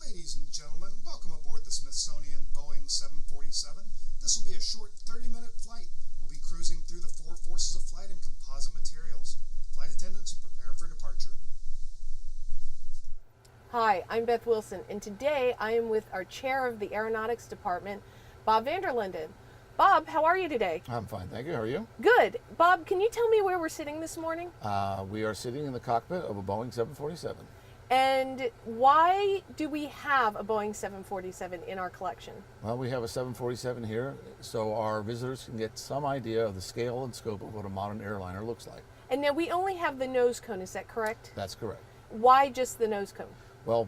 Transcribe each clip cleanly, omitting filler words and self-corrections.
Ladies and gentlemen, welcome aboard the Smithsonian Boeing 747. This will be a short 30-minute flight. We'll be cruising through the four forces of flight and composite materials. Flight attendants, prepare for departure. Hi, I'm Beth Wilson, and today I am with our chair of the Aeronautics Department, Bob Vanderlinden. Bob, how are you today? I'm fine, thank you. How are you? Good. Bob, can you tell me where we're sitting this morning? We are sitting in the cockpit of a Boeing 747. And why do we have a Boeing 747 in our collection? Well, we have a 747 here, so our visitors can get some idea of the scale and scope of what a modern airliner looks like. And now we only have the nose cone, is that correct? That's correct. Why just the nose cone? Well,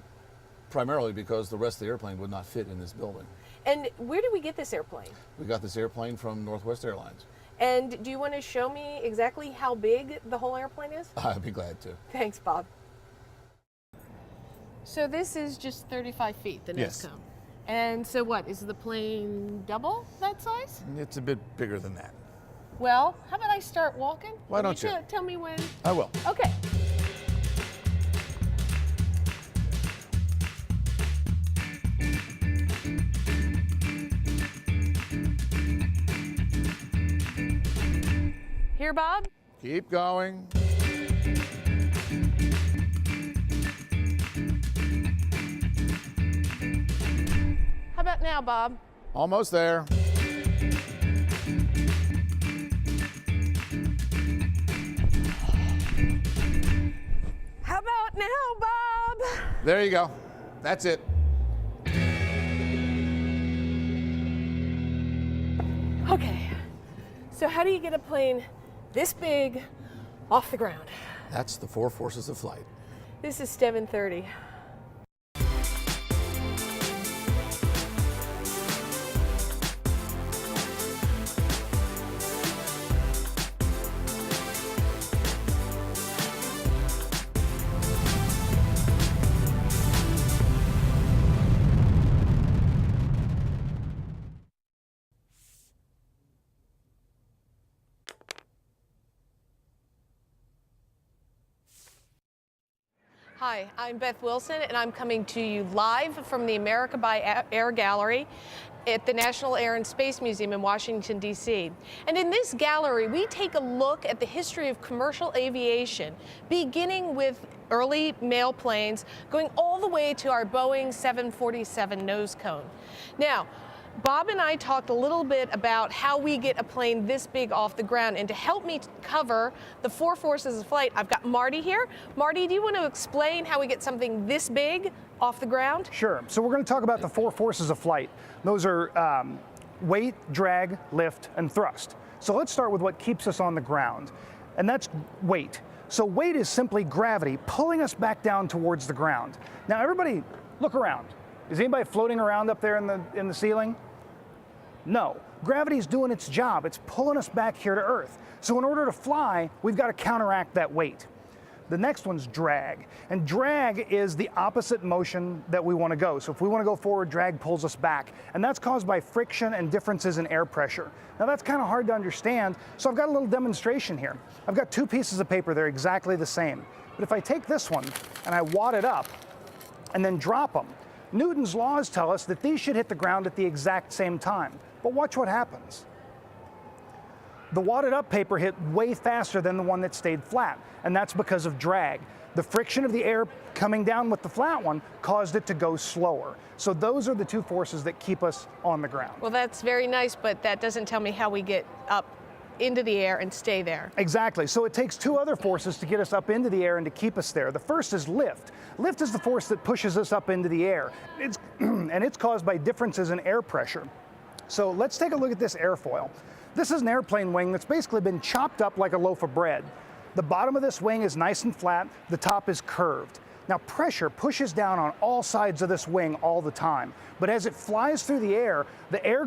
primarily because the rest of the airplane would not fit in this building. And where did we get this airplane? We got this airplane from Northwest Airlines. And do you want to show me exactly how big the whole airplane is? I'd be glad to. Thanks, Bob. So this is just 35 feet, the nose Yes. cone. And so what, is the plane double that size? It's a bit bigger than that. Well, how about I start walking? Why don't you? Tell me when. I will. Okay. Here, Bob? Keep going. How about now, Bob? Almost there. How about now, Bob? There you go. That's it. Okay. So how do you get a plane this big off the ground? That's the four forces of flight. This is 730. Hi, I'm Beth Wilson, and I'm coming to you live from the America by Air Gallery at the National Air and Space Museum in Washington, D.C. And in this gallery, we take a look at the history of commercial aviation, beginning with early mail planes, going all the way to our Boeing 747 nose cone. Now, Bob and I talked a little bit about how we get a plane this big off the ground, and to help me cover the four forces of flight, I've got Marty here. Marty, do you want to explain how we get something this big off the ground? Sure. So we're going to talk about the four forces of flight. Those are weight, drag, lift, and thrust. So let's start with what keeps us on the ground, and that's weight. So weight is simply gravity pulling us back down towards the ground. Now everybody, look around. Is anybody floating around up there in the ceiling? No. Gravity's doing its job. It's pulling us back here to Earth. So in order to fly, we've got to counteract that weight. The next one's drag. And drag is the opposite motion that we want to go. So if we want to go forward, drag pulls us back. And that's caused by friction and differences in air pressure. Now that's kind of hard to understand, so I've got a little demonstration here. I've got two pieces of paper, they're exactly the same. But if I take this one and I wad it up and then drop them, Newton's laws tell us that these should hit the ground at the exact same time. But watch what happens. The wadded up paper hit way faster than the one that stayed flat, and that's because of drag. The friction of the air coming down with the flat one caused it to go slower. So those are the two forces that keep us on the ground. Well, that's very nice, but that doesn't tell me how we get up into the air and stay there. Exactly. So it takes two other forces to get us up into the air and to keep us there. The first is lift. Lift is the force that pushes us up into the air. And it's caused by differences in air pressure. So let's take a look at this airfoil. This is an airplane wing that's basically been chopped up like a loaf of bread. The bottom of this wing is nice and flat, the top is curved. Now pressure pushes down on all sides of this wing all the time, but as it flies through the air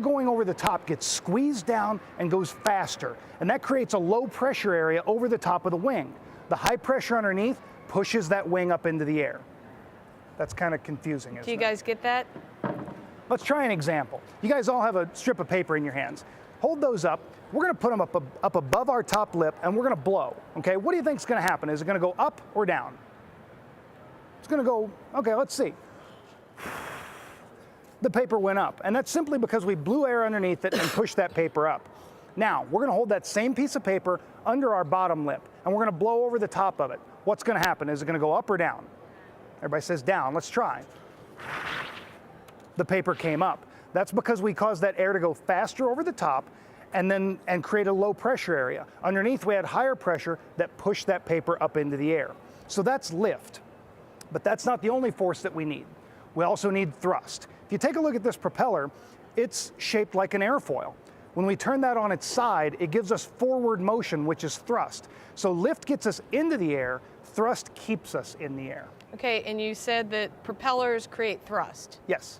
going over the top gets squeezed down and goes faster, and that creates a low pressure area over the top of the wing. The high pressure underneath pushes that wing up into the air. That's kind of confusing, isn't it? Do you guys get that? Let's try an example. You guys all have a strip of paper in your hands. Hold those up. We're going to put them up above our top lip, and we're going to blow. Okay, what do you think is going to happen? Is it going to go up or down? It's going to go, okay, let's see. the paper went up. And that's simply because we blew air underneath it and pushed that paper up. Now, we're going to hold that same piece of paper under our bottom lip, and we're going to blow over the top of it. What's going to happen? Is it going to go up or down? Everybody says down. Let's try. The paper came up. That's because we caused that air to go faster over the top and create a low pressure area. Underneath, we had higher pressure that pushed that paper up into the air. So that's lift. But that's not the only force that we need. We also need thrust. If you take a look at this propeller, it's shaped like an airfoil. When we turn that on its side, it gives us forward motion, which is thrust. So lift gets us into the air, thrust keeps us in the air. Okay, and you said that propellers create thrust. Yes.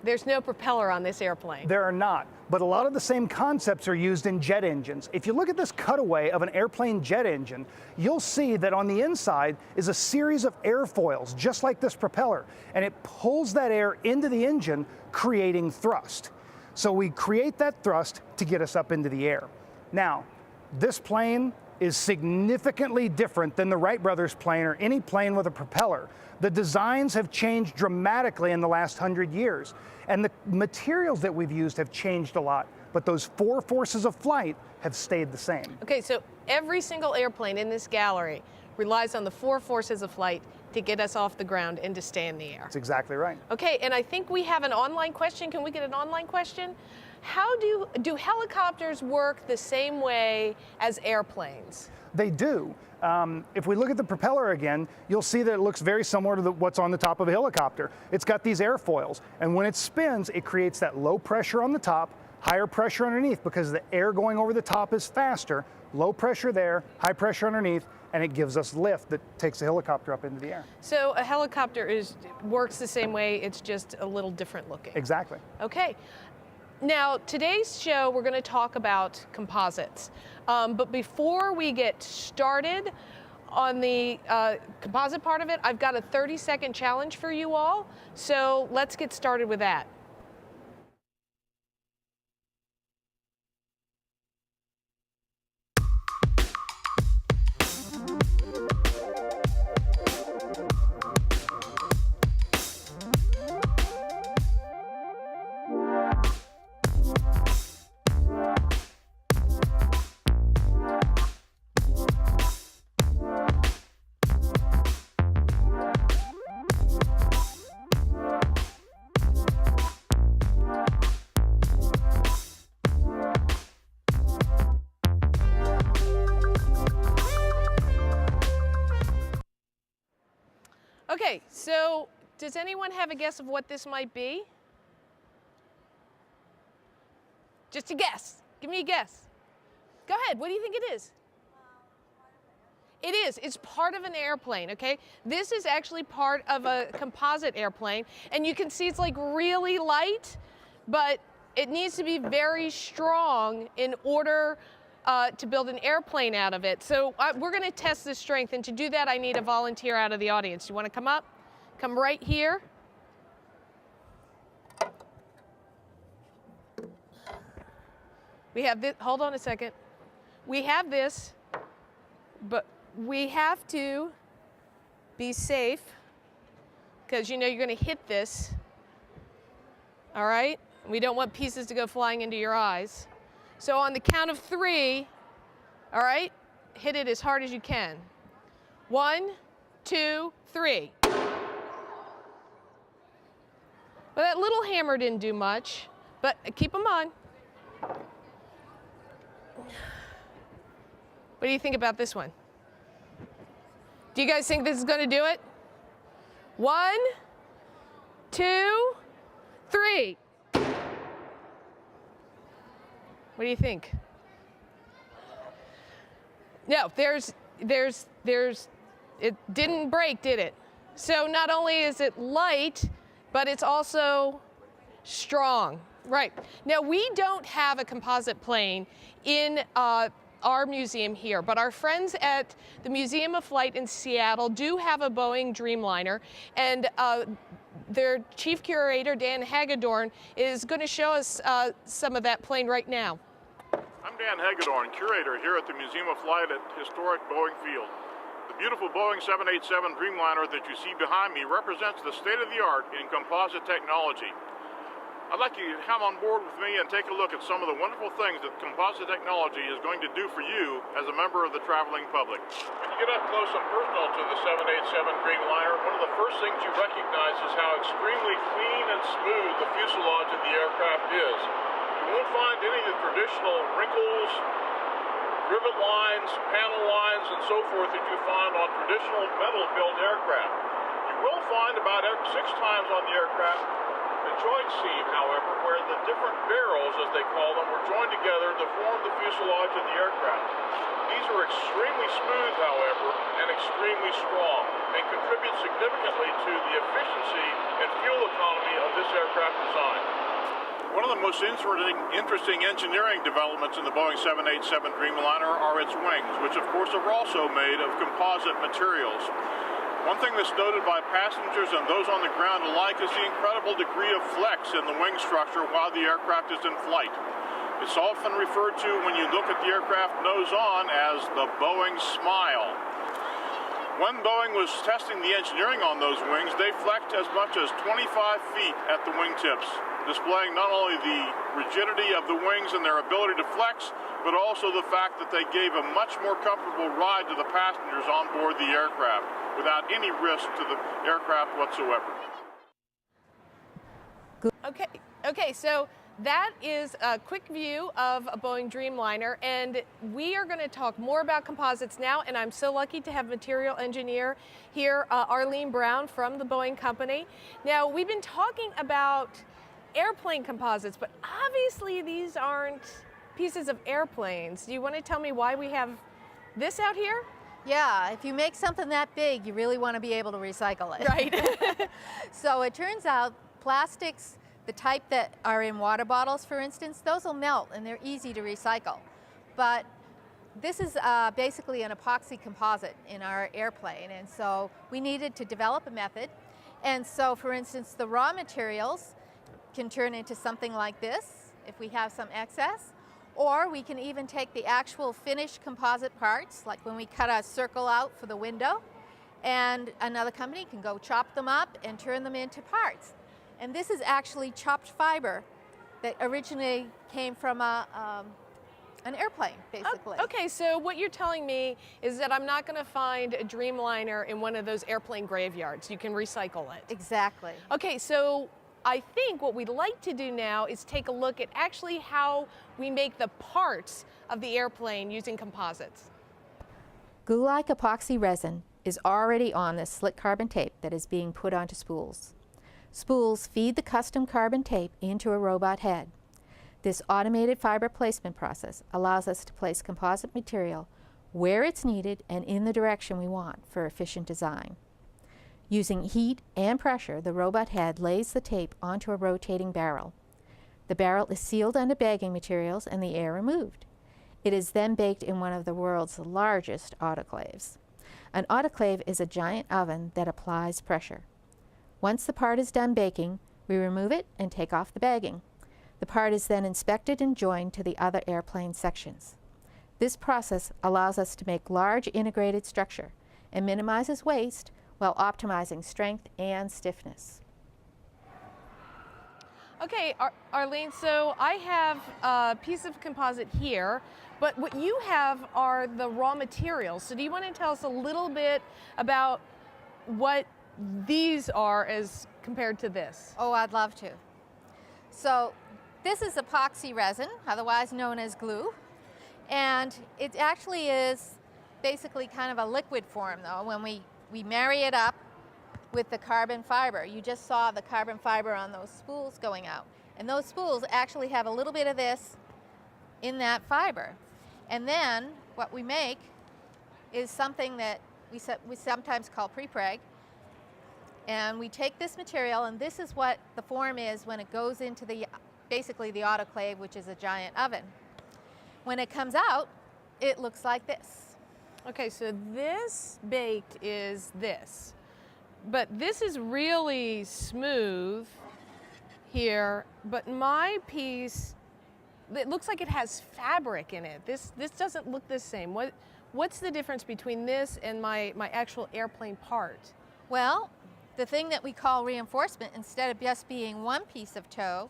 There's no propeller on this airplane. There are not, but a lot of the same concepts are used in jet engines. If you look at this cutaway of an airplane jet engine, you'll see that on the inside is a series of airfoils, just like this propeller, and it pulls that air into the engine, creating thrust. So we create that thrust to get us up into the air. Now, this plane is significantly different than the Wright brothers plane or any plane with a propeller. The designs have changed dramatically in the last 100 years, and the materials that we've used have changed a lot, but those four forces of flight have stayed the same. Okay, so every single airplane in this gallery relies on the four forces of flight to get us off the ground and to stay in the air. That's exactly right. Okay, and I think we have an online question. Can we get an online question? How do helicopters work the same way as airplanes? They do. If we look at the propeller again, you'll see that it looks very similar to what's on the top of a helicopter. It's got these airfoils, and when it spins, it creates that low pressure on the top, higher pressure underneath, because the air going over the top is faster, low pressure there, high pressure underneath, and it gives us lift that takes a helicopter up into the air. So a helicopter works the same way, it's just a little different looking. Exactly. Okay. Now, today's show, we're going to talk about composites. But before we get started on the composite part of it, I've got a 30-second challenge for you all. So let's get started with that. Okay, so does anyone have a guess of what this might be? Just a guess. Give me a guess. Go ahead. What do you think it is? It is. It's part of an airplane, okay? This is actually part of a composite airplane, and you can see it's like really light, but it needs to be very strong in order to build an airplane out of it. So we're going to test this strength, and to do that, I need a volunteer out of the audience. You want to come up? Come right here. We have this. Hold on a second. We have this, but we have to be safe because you know you're going to hit this. All right? We don't want pieces to go flying into your eyes. So on the count of 3, all right, hit it as hard as you can. 1, 2, 3. Well, that little hammer didn't do much, but keep them on. What do you think about this one? Do you guys think this is going to do it? 1, 2, 3. What do you think? No, it didn't break, did it? So not only is it light, but it's also strong. Right. Now, we don't have a composite plane in our museum here, but our friends at the Museum of Flight in Seattle do have a Boeing Dreamliner, and their chief curator, Dan Hagedorn, is going to show us some of that plane right now. I'm Dan Hagedorn, curator here at the Museum of Flight at historic Boeing Field. The beautiful Boeing 787 Dreamliner that you see behind me represents the state-of-the-art in composite technology. I'd like you to come on board with me and take a look at some of the wonderful things that composite technology is going to do for you as a member of the traveling public. When you get up close and personal to the 787 Dreamliner, one of the first things you recognize is how extremely clean and smooth the fuselage of the aircraft is. You won't find any of the traditional wrinkles, rivet lines, panel lines, and so forth that you find on traditional metal-built aircraft. You will find about 6 times on the aircraft a joint seam, however, where the different barrels, as they call them, were joined together to form the fuselage of the aircraft. These are extremely smooth, however, and extremely strong, and contribute significantly to the efficiency and fuel economy of this aircraft design. One of the most interesting engineering developments in the Boeing 787 Dreamliner are its wings, which of course are also made of composite materials. One thing that's noted by passengers and those on the ground alike is the incredible degree of flex in the wing structure while the aircraft is in flight. It's often referred to when you look at the aircraft nose on as the Boeing smile. When Boeing was testing the engineering on those wings, they flexed as much as 25 feet at the wingtips, displaying not only the rigidity of the wings and their ability to flex, but also the fact that they gave a much more comfortable ride to the passengers on board the aircraft without any risk to the aircraft whatsoever. Okay, so that is a quick view of a Boeing Dreamliner, and we are going to talk more about composites now, and I'm so lucky to have material engineer here, Arlene Brown from the Boeing company. Now, we've been talking about airplane composites, but obviously these aren't pieces of airplanes. Do you want to tell me why we have this out here? Yeah, if you make something that big, you really want to be able to recycle it. Right. So it turns out plastics, the type that are in water bottles, for instance, those will melt and they're easy to recycle. But this is basically an epoxy composite in our airplane, and so we needed to develop a method. And so, for instance, the raw materials can turn into something like this if we have some excess, or we can even take the actual finished composite parts, like when we cut a circle out for the window, and another company can go chop them up and turn them into parts. And this is actually chopped fiber that originally came from an airplane, basically. Oh, okay, so what you're telling me is that I'm not going to find a Dreamliner in one of those airplane graveyards. You can recycle it. Exactly. Okay, so I think what we'd like to do now is take a look at actually how we make the parts of the airplane using composites. Glue-like epoxy resin is already on this slick carbon tape that is being put onto spools. Spools feed the custom carbon tape into a robot head. This automated fiber placement process allows us to place composite material where it's needed and in the direction we want for efficient design. Using heat and pressure, the robot head lays the tape onto a rotating barrel. The barrel is sealed under bagging materials and the air removed. It is then baked in one of the world's largest autoclaves. An autoclave is a giant oven that applies pressure. Once the part is done baking, we remove it and take off the bagging. The part is then inspected and joined to the other airplane sections. This process allows us to make large integrated structure and minimizes waste while optimizing strength and stiffness. Okay, Arlene, so I have a piece of composite here, but what you have are the raw materials. So do you want to tell us a little bit about what these are as compared to this? Oh, I'd love to. So this is epoxy resin, otherwise known as glue, and it actually is basically kind of a liquid form, though, when we marry it up with the carbon fiber. You just saw the carbon fiber on those spools going out, and those spools actually have a little bit of this in that fiber. And then what we make is something that we sometimes call pre-preg, and we take this material, and this is what the form is when it goes into basically the autoclave, which is a giant oven. When it comes out, it looks like this. Okay, so this baked is this, but this is really smooth here, but my piece, it looks like it has fabric in it. This doesn't look the same. What What's the difference between this and my actual airplane part? Well, the thing that we call reinforcement, instead of just being one piece of tow,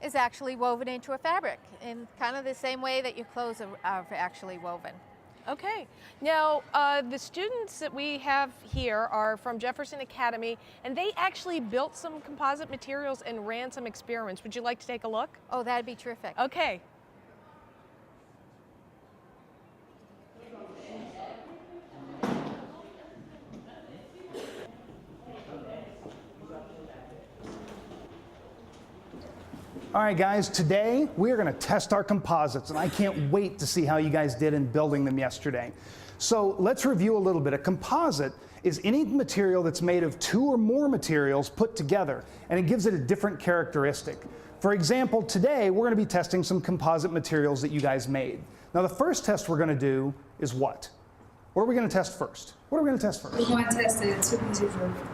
is actually woven into a fabric in kind of the same way that your clothes are actually woven. Okay. Now, the students that we have here are from Jefferson Academy, and they actually built some composite materials and ran some experiments. Would you like to take a look? Oh, that'd be terrific. Okay. All right, guys, today we're going to test our composites, and I can't wait to see how you guys did in building them yesterday. So let's review a little bit. A composite is any material that's made of two or more materials put together, and it gives it a different characteristic. For example, today we're going to be testing some composite materials that you guys made. Now, the first test we're going to do is what? What are we going to test first? What are we going to test first? We're going to test the 2 pieces of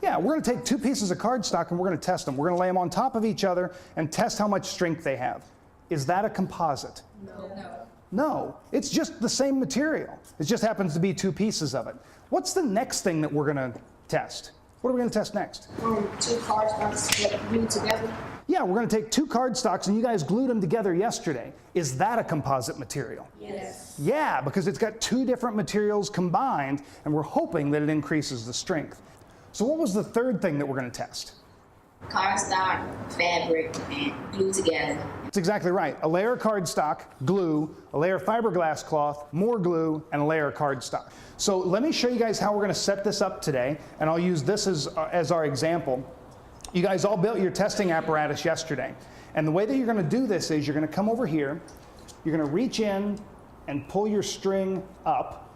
Yeah, we're going to take 2 pieces of cardstock and we're going to test them. We're going to lay them on top of each other and test how much strength they have. Is that a composite? No. No, it's just the same material. It just happens to be 2 pieces of it. What's the next thing that we're going to test? What are we going to test next? 2 cardstocks glued together. Yeah, we're going to take 2 cardstocks and you guys glued them together yesterday. Is that a composite material? Yes. Yeah, because it's got 2 different materials combined and we're hoping that it increases the strength. So what was the third thing that we're going to test? Cardstock, fabric, and glue together. That's exactly right. A layer of cardstock, glue, a layer of fiberglass cloth, more glue, and a layer of cardstock. So let me show you guys how we're going to set this up today, and I'll use this as our example. You guys all built your testing apparatus yesterday, and the way that you're going to do this is you're going to come over here, you're going to reach in and pull your string up,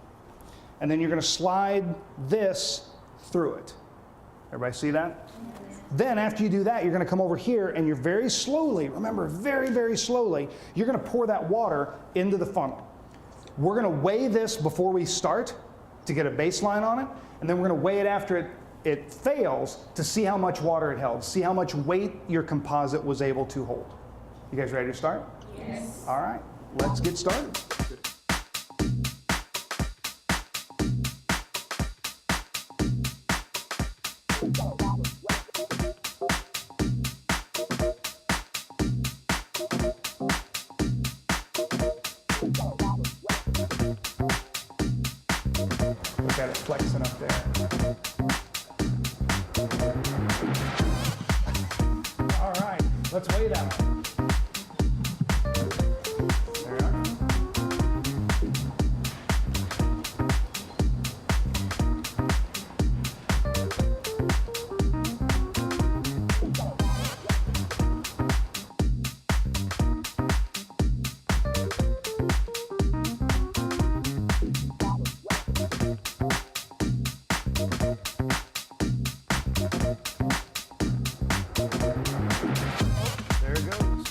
and then you're going to slide this through it. Everybody see that? Then after you do that, you're going to come over here and you're very slowly, remember, very, very slowly, you're going to pour that water into the funnel. We're going to weigh this before we start to get a baseline on it, and then we're going to weigh it after it fails to see how much water it held, see how much weight your composite was able to hold. You guys ready to start? Yes. All right, let's get started. Look at it flexing up there. All right, let's weigh that one. There you are. There it goes.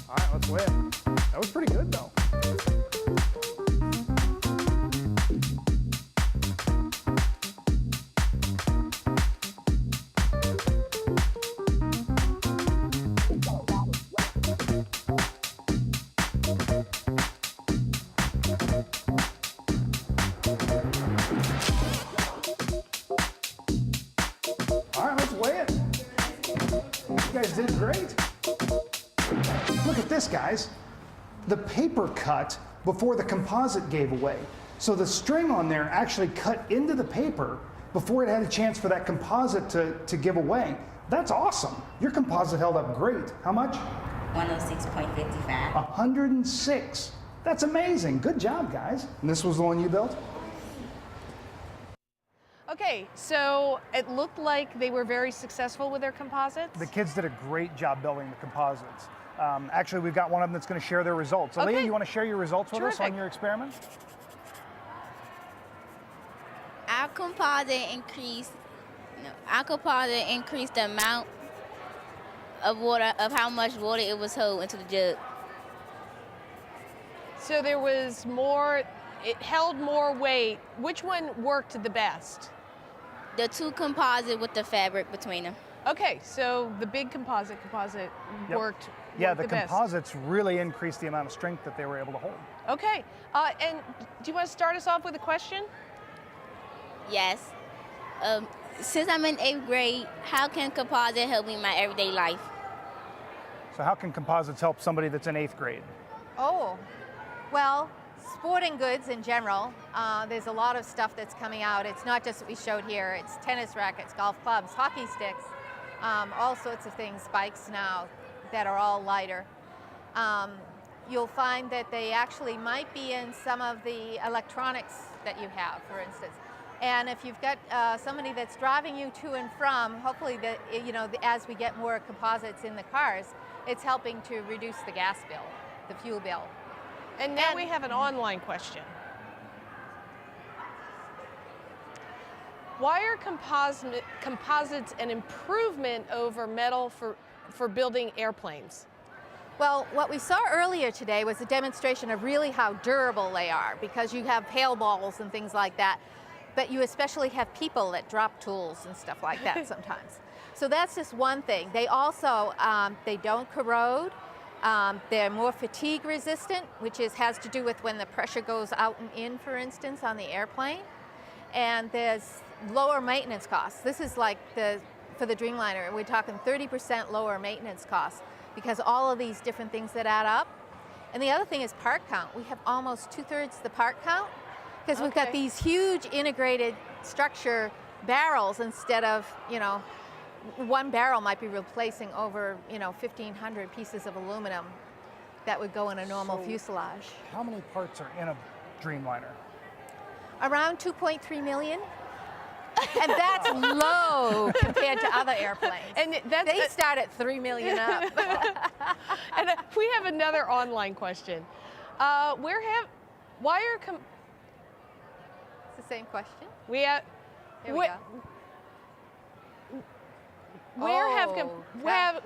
All right, let's weigh it. That was pretty good, though. All right, let's weigh it. You guys did great. Look at this, guys. The paper cut before the composite gave away. So the string on there actually cut into the paper before it had a chance for that composite to give away. That's awesome. Your composite held up great. How much? 106.55. 106. That's amazing. Good job, guys. And this was the one you built? Okay, so it looked like they were very successful with their composites. The kids did a great job building the composites. Actually, we've got one of them that's going to share their results. Aaliyah, Okay. you want to share your results with us on Terrific. your experiment? Our composite increased the amount of water, of how much water it was held into the jug. So there was more, it held more weight. Which one worked the best? The 2 composite with the fabric between them. Okay, so the big composite worked. Yeah, worked the best. composites really increased the amount of strength that they were able to hold. Okay, and do you want to start us off with a question? Yes. Since I'm in 8th grade, how can composite help me in my everyday life? So how can composites help somebody that's in 8th grade? Oh, well, sporting goods in general, there's a lot of stuff that's coming out. It's not just what we showed here. It's tennis rackets, golf clubs, hockey sticks, all sorts of things, bikes now that are all lighter. You'll find that they actually might be in some of the electronics that you have, for instance. And if you've got somebody that's driving you to and from, hopefully that, you know, as we get more composites in the cars, it's helping to reduce the gas bill, the fuel bill. And now we have an online question. Why are composites an improvement over metal for building airplanes? Well, what we saw earlier today was a demonstration of really how durable they are, because you have hail balls and things like that, but you especially have people that drop tools and stuff like that sometimes. So that's just one thing. They also, they don't corrode. They're more fatigue resistant, which has to do with when the pressure goes out and in, for instance, on the airplane. And there's lower maintenance costs. This is like for the Dreamliner, we're talking 30% lower maintenance costs because all of these different things that add up. And the other thing is part count. We have almost 2/3 the part count because we've got these huge integrated structure barrels instead of, you know, one barrel might be replacing over, you know, 1,500 pieces of aluminum that would go in a normal fuselage. How many parts are in a Dreamliner? Around 2.3 million. And that's low compared to other airplanes. And they start at 3 million up. And we have another online question. Why are It's the same question. we have Here we go.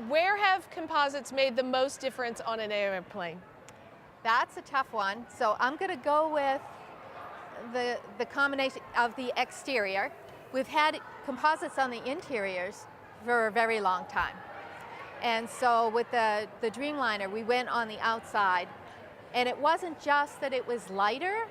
Where have composites made the most difference on an airplane? That's a tough one. So I'm going to go with the combination of the exterior. We've had composites on the interiors for a very long time. And so with the Dreamliner, we went on the outside. And it wasn't just that it was lighter,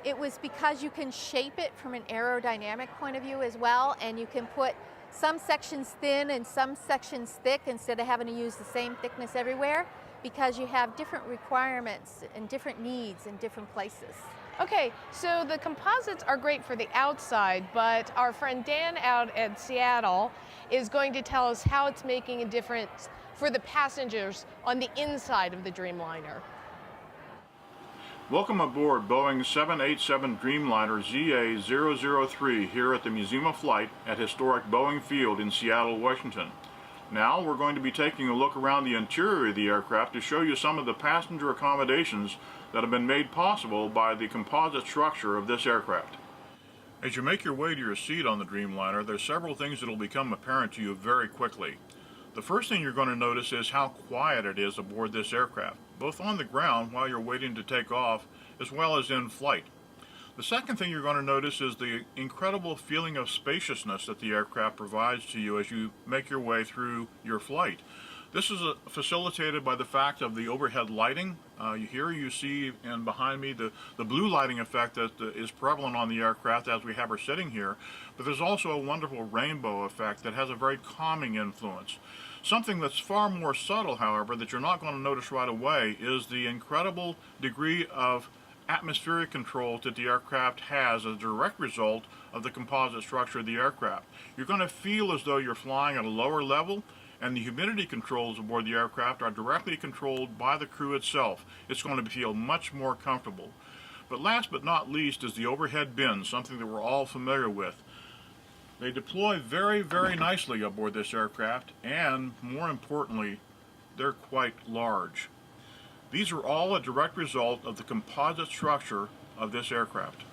it was because you can shape it from an aerodynamic point of view as well, and you can put some sections thin and some sections thick instead of having to use the same thickness everywhere, because you have different requirements and different needs in different places. Okay, so the composites are great for the outside, but our friend Dan out at Seattle is going to tell us how it's making a difference for the passengers on the inside of the Dreamliner. Welcome aboard Boeing 787 Dreamliner ZA003 here at the Museum of Flight at historic Boeing Field in Seattle, Washington. Now we're going to be taking a look around the interior of the aircraft to show you some of the passenger accommodations that have been made possible by the composite structure of this aircraft. As you make your way to your seat on the Dreamliner, there's several things that will become apparent to you very quickly. The first thing you're going to notice is how quiet it is aboard this aircraft, both on the ground while you're waiting to take off, as well as in flight. The second thing you're going to notice is the incredible feeling of spaciousness that the aircraft provides to you as you make your way through your flight. This is facilitated by the fact of the overhead lighting. Here you see, and behind me, the blue lighting effect that is prevalent on the aircraft as we have her sitting here. But there's also a wonderful rainbow effect that has a very calming influence. Something that's far more subtle, however, that you're not going to notice right away is the incredible degree of atmospheric control that the aircraft has as a direct result of the composite structure of the aircraft. You're going to feel as though you're flying at a lower level, and the humidity controls aboard the aircraft are directly controlled by the crew itself. It's going to feel much more comfortable. But last but not least is the overhead bins, something that we're all familiar with. They deploy very, very nicely aboard this aircraft, and more importantly, they're quite large. These are all a direct result of the composite structure of this aircraft.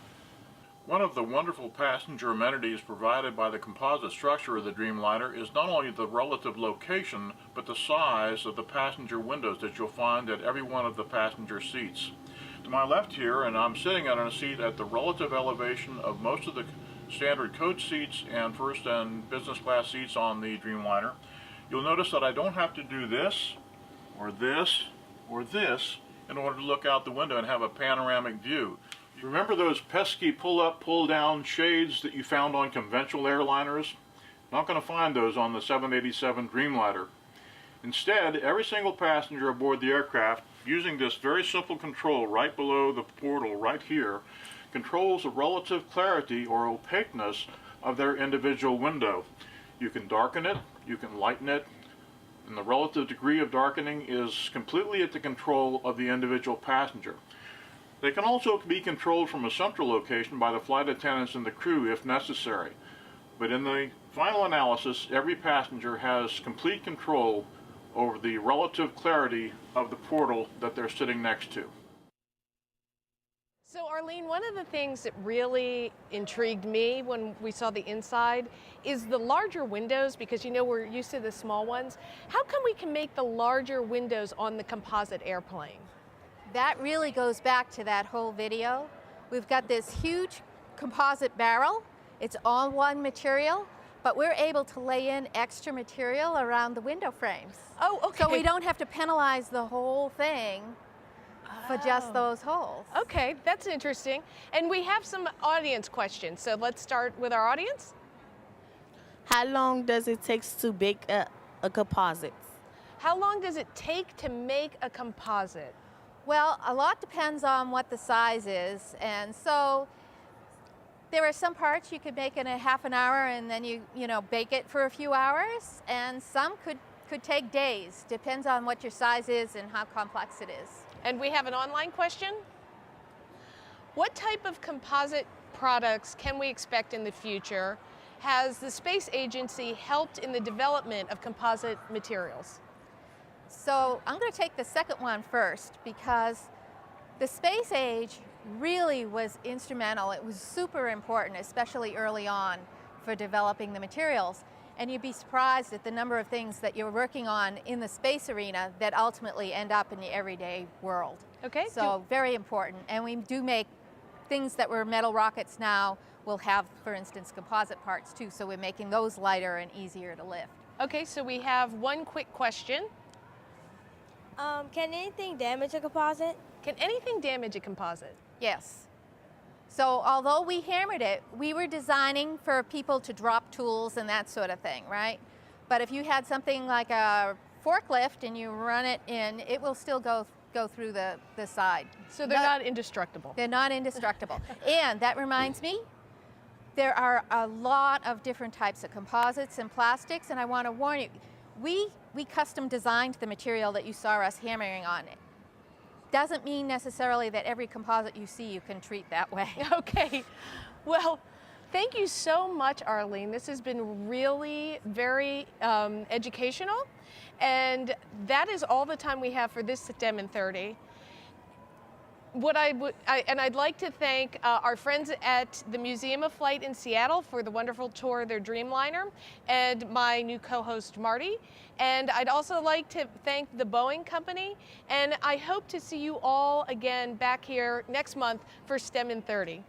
One of the wonderful passenger amenities provided by the composite structure of the Dreamliner is not only the relative location, but the size of the passenger windows that you'll find at every one of the passenger seats. To my left here, and I'm sitting on a seat at the relative elevation of most of the standard coach seats and first and business class seats on the Dreamliner, you'll notice that I don't have to do this, or this, or this in order to look out the window and have a panoramic view. You remember those pesky pull-up, pull-down shades that you found on conventional airliners? Not going to find those on the 787 Dreamliner. Instead, every single passenger aboard the aircraft, using this very simple control right below the portal right here, controls the relative clarity or opaqueness of their individual window. You can darken it, you can lighten it, and the relative degree of darkening is completely at the control of the individual passenger. They can also be controlled from a central location by the flight attendants and the crew if necessary. But in the final analysis, every passenger has complete control over the relative clarity of the portal that they're sitting next to. So Arlene, one of the things that really intrigued me when we saw the inside is the larger windows, because you know we're used to the small ones. How come we can make the larger windows on the composite airplane? That really goes back to that whole video. We've got this huge composite barrel. It's all one material, but we're able to lay in extra material around the window frames. Oh, okay. So we don't have to penalize the whole thing for just those holes. Okay, that's interesting. And we have some audience questions, so let's start with our audience. How long does it take to bake a composite? How long does it take to make a composite? Well, a lot depends on what the size is, and so there are some parts you could make in a half an hour and then you bake it for a few hours, and some could take days. Depends on what your size is and how complex it is. And we have an online question. What type of composite products can we expect in the future? Has the space agency helped in the development of composite materials? So I'm going to take the second one first, because the space age really was instrumental. It was super important, especially early on, for developing the materials. And you'd be surprised at the number of things that you're working on in the space arena that ultimately end up in the everyday world. Okay. So very important. And we do make things that were metal rockets now. We'll have, for instance, composite parts too. So we're making those lighter and easier to lift. Okay, so we have one quick question. Can anything damage a composite? Can anything damage a composite? Yes. So although we hammered it, we were designing for people to drop tools and that sort of thing, right? But if you had something like a forklift and you run it in, it will still go through the side. So they're not indestructible. They're not indestructible. And that reminds me, there are a lot of different types of composites and plastics, and I want to warn you, we custom designed the material that you saw us hammering on. It doesn't mean necessarily that every composite you see you can treat that way. Okay, well, thank you so much, Arlene. This has been really very educational, and that is all the time we have for this STEM in 30. I'd like to thank our friends at the Museum of Flight in Seattle for the wonderful tour of their Dreamliner, and my new co-host Marty. And I'd also like to thank the Boeing Company, and I hope to see you all again back here next month for STEM in 30.